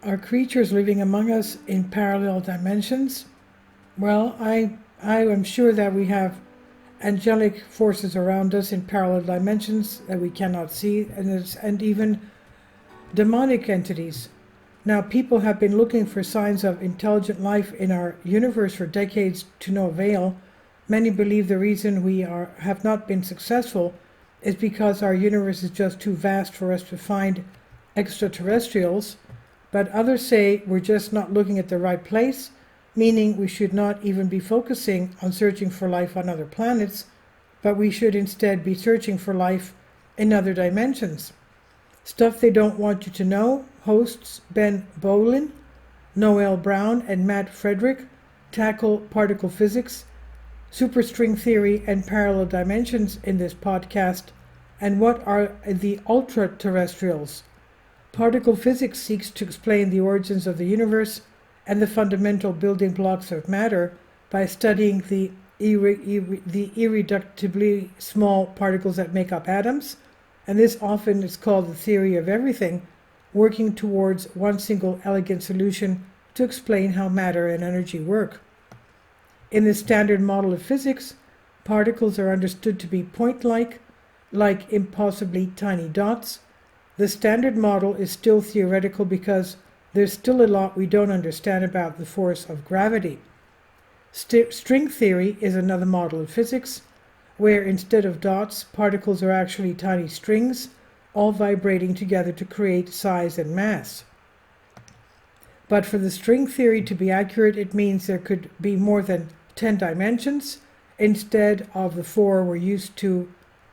Are creatures living among us in parallel dimensions? Well, I am sure that we have angelic forces around us in parallel dimensions that we cannot see, and even demonic entities. Now, people have been looking for signs of intelligent life in our universe for decades to no avail. Many believe the reason we have not been successful is because our universe is just too vast for us to find extraterrestrials. But others say we're just not looking at the right place, meaning we should not even be focusing on searching for life on other planets, but we should instead be searching for life in other dimensions. Stuff They Don't Want You to Know hosts Ben Bowlin, Noel Brown, and Matt Frederick tackle particle physics, superstring theory, and parallel dimensions in this podcast. And what are the ultraterrestrials? Particle physics seeks to explain the origins of the universe and the fundamental building blocks of matter by studying the irreducibly small particles that make up atoms, and this often is called the theory of everything, working towards one single elegant solution to explain how matter and energy work. In the standard model of physics, particles are understood to be point-like, like impossibly tiny dots. The standard model is still theoretical because there's still a lot we don't understand about the force of gravity. String theory is another model of physics, where instead of dots, particles are actually tiny strings, all vibrating together to create size and mass. But for the string theory to be accurate, it means there could be more than 10 dimensions, instead of the 4 we're used to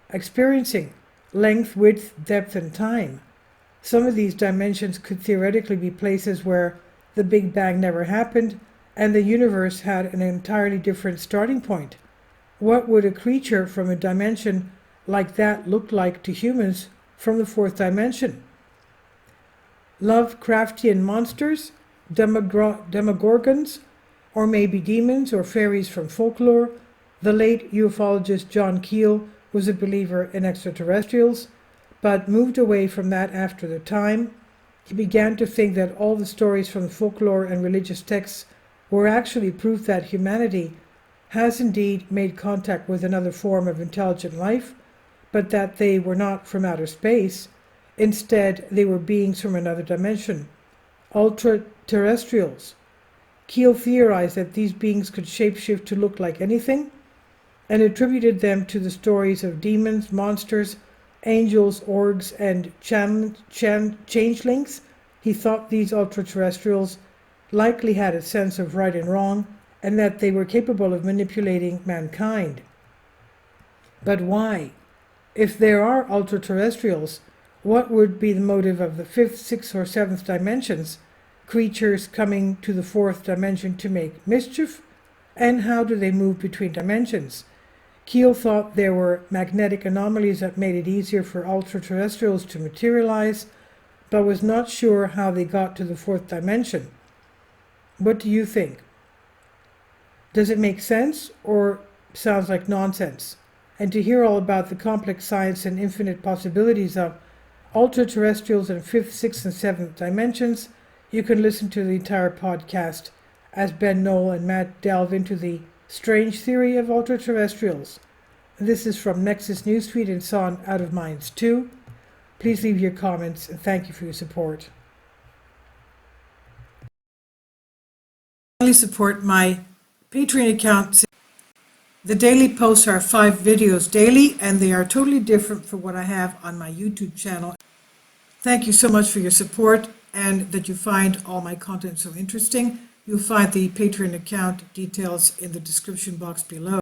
experiencing: length, width, depth, and time. Some of these dimensions could theoretically be places where the Big Bang never happened and the universe had an entirely different starting point. What would a creature from a dimension like that look like to humans from the 4th dimension? Lovecraftian monsters, demogorgons, or maybe demons or fairies from folklore? The late ufologist John Keel was a believer in extraterrestrials, but moved away from that after the time. He began to think that all the stories from folklore and religious texts were actually proof that humanity has indeed made contact with another form of intelligent life, but that they were not from outer space. Instead, they were beings from another dimension, ultraterrestrials. Keel theorized that these beings could shapeshift to look like anything, and attributed them to the stories of demons, monsters, angels, orgs, and changelings. He thought these ultraterrestrials likely had a sense of right and wrong, and that they were capable of manipulating mankind. But why? If there are ultraterrestrials, what would be the motive of the 5th, 6th, or 7th dimensions, creatures coming to the 4th dimension to make mischief? And how do they move between dimensions? Keel thought there were magnetic anomalies that made it easier for ultraterrestrials to materialize, but was not sure how they got to the 4th dimension. What do you think? Does it make sense or sounds like nonsense? And to hear all about the complex science and infinite possibilities of ultraterrestrials in 5th, 6th, and 7th dimensions, you can listen to the entire podcast as Ben, Noel, and Matt delve into the strange theory of ultraterrestrials. This is from Nexus Newsfeed and Son Out of Minds 2. Please leave your comments and thank you for your support. Support my Patreon account. The daily posts are 5 videos daily, and they are totally different from what I have on my YouTube channel. Thank you so much for your support and that you find all my content so interesting. You'll find the Patreon account details in the description box below.